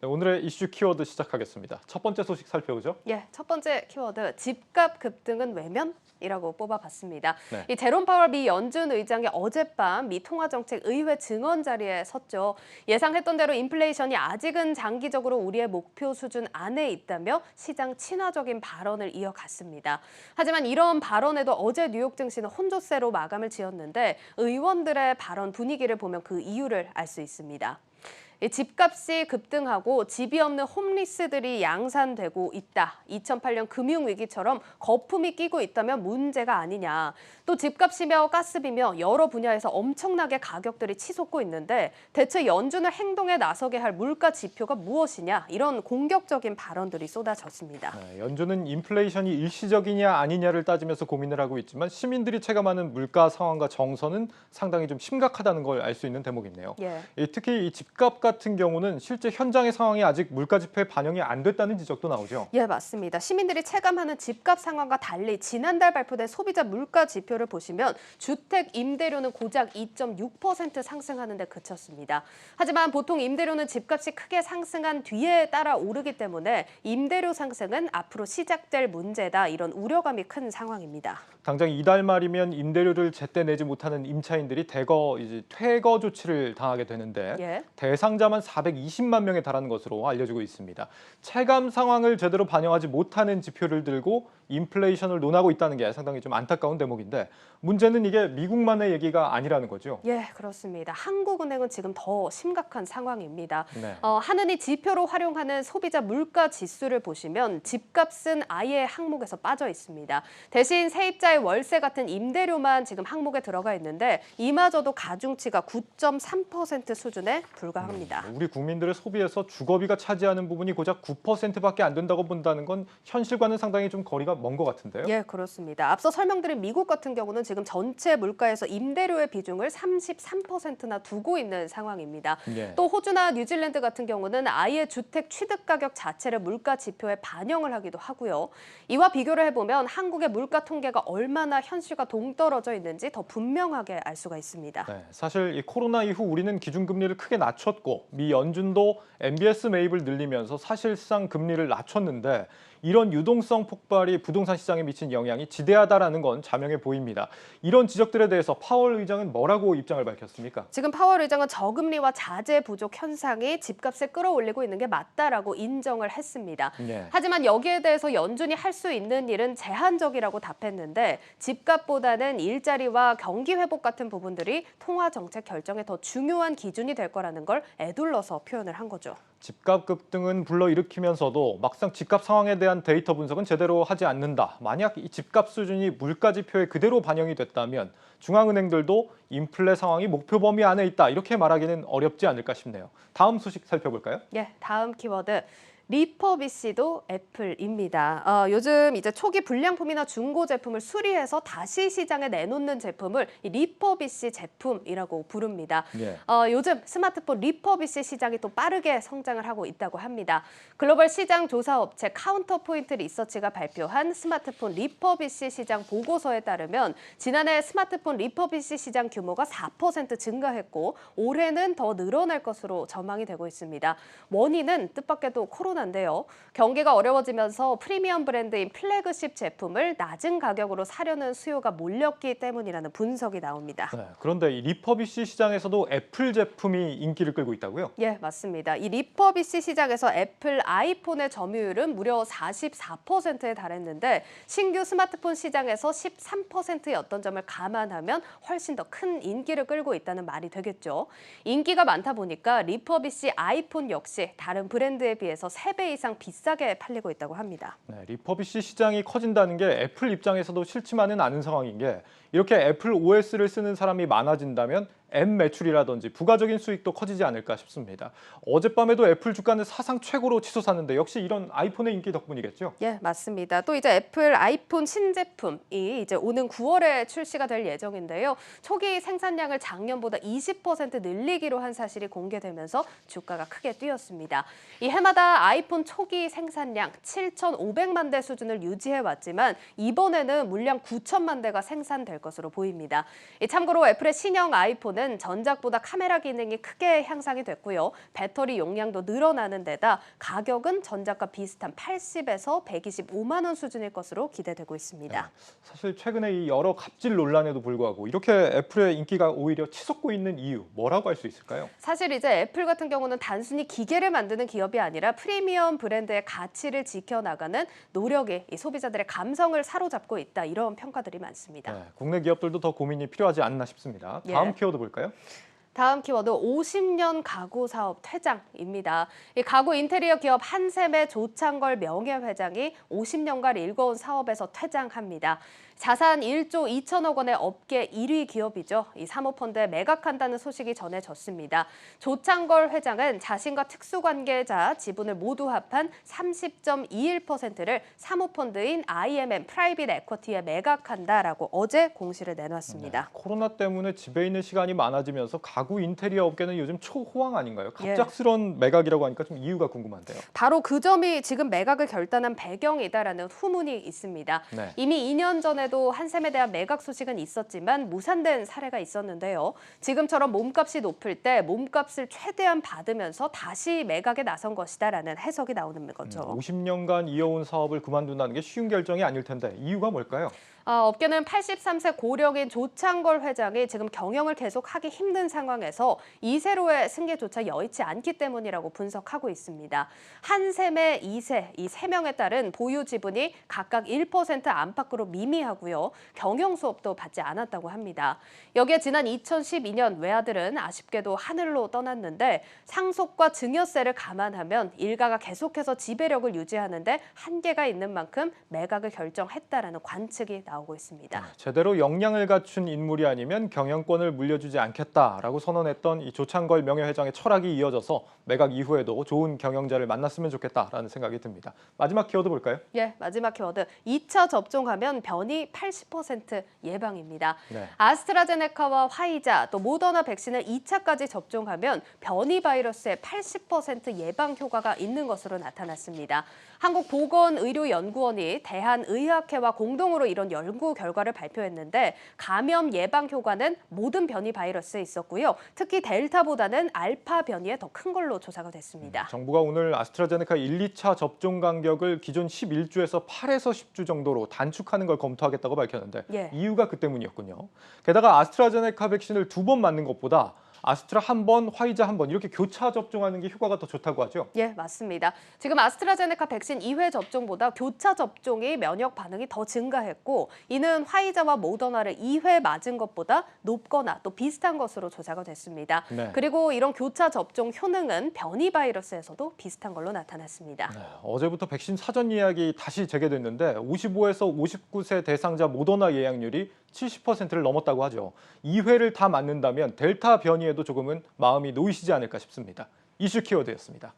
네, 오늘의 이슈 키워드 시작하겠습니다. 첫 번째 소식 살펴보죠. 예, 첫 번째 키워드 집값 급등은 외면이라고 뽑아봤습니다. 네. 이 제롬 파월 미 연준 의장이 어젯밤 미 통화정책 의회 증언 자리에 섰죠. 예상했던 대로 인플레이션이 아직은 장기적으로 우리의 목표 수준 안에 있다며 시장 친화적인 발언을 이어갔습니다. 하지만 이런 발언에도 어제 뉴욕 증시는 혼조세로 마감을 지었는데 의원들의 발언 분위기를 보면 그 이유를 알 수 있습니다. 집값이 급등하고 집이 없는 홈리스들이 양산되고 있다. 2008년 금융위기처럼 거품이 끼고 있다면 문제가 아니냐. 또 집값이며 가스비며 여러 분야에서 엄청나게 가격들이 치솟고 있는데 대체 연준을 행동에 나서게 할 물가 지표가 무엇이냐. 이런 공격적인 발언들이 쏟아졌습니다. 네, 연준은 인플레이션이 일시적이냐 아니냐를 따지면서 고민을 하고 있지만 시민들이 체감하는 물가 상황과 정서는 상당히 좀 심각하다는 걸 알 수 있는 대목이네요. 예. 특히 이 집값 같은 경우는 실제 현장의 상황이 아직 물가 지표에 반영이 안 됐다는 지적도 나오죠. 예, 맞습니다. 시민들이 체감하는 집값 상황과 달리 지난달 발표된 소비자 물가 지표를 보시면 주택 임대료는 고작 2.6% 상승하는 데 그쳤습니다. 하지만 보통 임대료는 집값이 크게 상승한 뒤에 따라 오르기 때문에 임대료 상승은 앞으로 시작될 문제다. 이런 우려감이 큰 상황입니다. 당장 이달 말이면 임대료를 제때 내지 못하는 임차인들이 대거 이제 퇴거 조치를 당하게 되는데 예. 대상자만 420만 명에 달하는 것으로 알려지고 있습니다. 체감 상황을 제대로 반영하지 못하는 지표를 들고 인플레이션을 논하고 있다는 게 상당히 좀 안타까운 대목인데 문제는 이게 미국만의 얘기가 아니라는 거죠. 예, 그렇습니다. 한국은행은 지금 더 심각한 상황입니다. 네. 한은이 지표로 활용하는 소비자 물가 지수를 보시면 집값은 아예 항목에서 빠져 있습니다. 대신 세입자의 월세 같은 임대료만 지금 항목에 들어가 있는데 이마저도 가중치가 9.3% 수준에 불과합니다. 우리 국민들의 소비에서 주거비가 차지하는 부분이 고작 9%밖에 안 된다고 본다는 건 현실과는 상당히 좀 거리가 먼 것 같은데요. 예, 그렇습니다. 앞서 설명드린 미국 같은 경우는 지금 전체 물가에서 임대료의 비중을 33%나 두고 있는 상황입니다. 예. 또 호주나 뉴질랜드 같은 경우는 아예 주택 취득 가격 자체를 물가 지표에 반영을 하기도 하고요. 이와 비교를 해보면 한국의 물가 통계가 얼마나 현실과 동떨어져 있는지 더 분명하게 알 수가 있습니다. 네, 사실 이 코로나 이후 우리는 기준금리를 크게 낮췄고 미 연준도 MBS 매입을 늘리면서 사실상 금리를 낮췄는데 이런 유동성 폭발이 부동산 시장에 미친 영향이 지대하다라는 건 자명해 보입니다. 이런 지적들에 대해서 파월 의장은 뭐라고 입장을 밝혔습니까? 지금 파월 의장은 저금리와 자재 부족 현상이 집값을 끌어올리고 있는 게 맞다라고 인정을 했습니다. 네. 하지만 여기에 대해서 연준이 할 수 있는 일은 제한적이라고 답했는데 집값보다는 일자리와 경기 회복 같은 부분들이 통화 정책 결정에 더 중요한 기준이 될 거라는 걸 에둘러서 표현을 한 거죠. 집값 급등은 불러일으키면서도 막상 집값 상황에 대한 데이터 분석은 제대로 하지 않는다. 만약 이 집값 수준이 물가 지표에 그대로 반영이 됐다면 중앙은행들도 인플레 상황이 목표 범위 안에 있다. 이렇게 말하기는 어렵지 않을까 싶네요. 다음 소식 살펴볼까요? 예, 다음 키워드. 리퍼비시도 애플입니다. 요즘 이제 초기 불량품이나 중고 제품을 수리해서 다시 시장에 내놓는 제품을 이 리퍼비시 제품이라고 부릅니다. 예. 요즘 스마트폰 리퍼비시 시장이 또 빠르게 성장을 하고 있다고 합니다. 글로벌 시장 조사 업체 카운터포인트 리서치가 발표한 스마트폰 리퍼비시 시장 보고서에 따르면 지난해 스마트폰 리퍼비시 시장 규모가 4% 증가했고 올해는 더 늘어날 것으로 전망이 되고 있습니다. 원인은 뜻밖에도 코로나인데요. 경기가 어려워지면서 프리미엄 브랜드인 플래그십 제품을 낮은 가격으로 사려는 수요가 몰렸기 때문이라는 분석이 나옵니다. 네, 그런데 이 리퍼비시 시장에서도 애플 제품이 인기를 끌고 있다고요? 예, 맞습니다. 이 리퍼비시 시장에서 애플 아이폰의 점유율은 무려 44%에 달했는데 신규 스마트폰 시장에서 13%였던 점을 감안하면 훨씬 더 큰 인기를 끌고 있다는 말이 되겠죠. 인기가 많다 보니까 리퍼비시 아이폰 역시 다른 브랜드에 비해서 3배 이상 비싸게 팔리고 있다고 합니다. 네, 리퍼비시 시장이 커진다는 게 애플 입장에서도 싫지만은 않은 상황인 게 이렇게 애플 OS를 쓰는 사람이 많아진다면 앱 매출이라든지 부가적인 수익도 커지지 않을까 싶습니다. 어젯밤에도 애플 주가는 사상 최고로 치솟았는데 역시 이런 아이폰의 인기 덕분이겠죠? 예, 맞습니다. 또 이제 애플 아이폰 신제품이 이제 오는 9월에 출시가 될 예정인데요. 초기 생산량을 작년보다 20% 늘리기로 한 사실이 공개되면서 주가가 크게 뛰었습니다. 이 해마다 아이폰 초기 생산량 7,500만 대 수준을 유지해 왔지만 이번에는 물량 9천만 대가 생산될 될 것으로 보입니다. 참고로 애플의 신형 아이폰은 전작보다 카메라 기능이 크게 향상이 됐고요. 배터리 용량도 늘어나는 데다 가격은 전작과 비슷한 80에서 125만 원 수준일 것으로 기대되고 있습니다. 사실 최근에 이 여러 갑질 논란에도 불구하고 이렇게 애플의 인기가 오히려 치솟고 있는 이유 뭐라고 할 수 있을까요? 사실 이제 애플 같은 경우는 단순히 기계를 만드는 기업이 아니라 프리미엄 브랜드의 가치를 지켜나가는 노력이 이 소비자들의 감성을 사로잡고 있다, 이런 평가들이 많습니다. 네, 국내 기업들도 더 고민이 필요하지 않나 싶습니다. 다음 키워드 볼까요? 다음 키워드 50년 가구 사업 퇴장입니다. 이 가구 인테리어 기업 한샘의 조창걸 명예회장이 50년간 일궈온 사업에서 퇴장합니다. 자산 1조 2천억 원의 업계 1위 기업이죠. 이 사모펀드에 매각한다는 소식이 전해졌습니다. 조창걸 회장은 자신과 특수관계자 지분을 모두 합한 30.21%를 사모펀드인 IMM 프라이빗 에쿼티에 매각한다라고 어제 공시를 내놨습니다. 코로나 때문에 집에 있는 시간이 많아지면서 가구 인테리어 업계는 요즘 초호황 아닌가요? 갑작스런 매각이라고 하니까 좀 이유가 궁금한데요. 바로 그 점이 지금 매각을 결단한 배경이다라는 후문이 있습니다. 네. 이미 2년 전에도 한샘에 대한 매각 소식은 있었지만 무산된 사례가 있었는데요. 지금처럼 몸값이 높을 때 몸값을 최대한 받으면서 다시 매각에 나선 것이다라는 해석이 나오는 거죠. 50년간 이어온 사업을 그만둔다는 게 쉬운 결정이 아닐 텐데 이유가 뭘까요? 업계는 83세 고령인 조창걸 회장이 지금 경영을 계속하기 힘든 상황에서 이세로의 승계조차 여의치 않기 때문이라고 분석하고 있습니다. 한샘의 2세, 이 3명에 따른 보유 지분이 각각 1% 안팎으로 미미하고요. 경영 수업도 받지 않았다고 합니다. 여기에 지난 2012년 외아들은 아쉽게도 하늘로 떠났는데 상속과 증여세를 감안하면 일가가 계속해서 지배력을 유지하는데 한계가 있는 만큼 매각을 결정했다라는 관측이 나오고 있습니다. 제대로 역량을 갖춘 인물이 아니면 경영권을 물려주지 않겠다라고 선언했던 이 조창걸 명예회장의 철학이 이어져서 매각 이후에도 좋은 경영자를 만났으면 좋겠다라는 생각이 듭니다. 마지막 키워드 볼까요? 마지막 키워드 2차 접종하면 변이 80% 예방입니다. 네. 아스트라제네카와 화이자 또 모더나 백신을 2차까지 접종하면 변이 바이러스의 80% 예방 효과가 있는 것으로 나타났습니다. 한국보건의료연구원이 대한의학회와 공동으로 이런 연구 결과를 발표했는데 감염 예방 효과는 모든 변이 바이러스에 있었고요. 특히 델타보다는 알파 변이에 더 큰 걸로 조사가 됐습니다. 정부가 오늘 아스트라제네카 1, 2차 접종 간격을 기존 11주에서 8에서 10주 정도로 단축하는 걸 검토하겠다고 밝혔는데 이유가 그 때문이었군요. 게다가 아스트라제네카 백신을 2번 맞는 것보다 아스트라 1번, 화이자 1번 이렇게 교차 접종하는 게 효과가 더 좋다고 하죠? 맞습니다. 지금 아스트라제네카 백신 2회 접종보다 교차 접종이 면역 반응이 더 증가했고 이는 화이자와 모더나를 2회 맞은 것보다 높거나 또 비슷한 것으로 조사가 됐습니다. 그리고 이런 교차 접종 효능은 변이 바이러스에서도 비슷한 걸로 나타났습니다. 어제부터 백신 사전 예약이 다시 재개됐는데 55에서 59세 대상자 모더나 예약률이 70%를 넘었다고 하죠. 2회를 다 맞는다면 델타 변이에도 조금은 마음이 놓이시지 않을까 싶습니다. 이슈 키워드였습니다.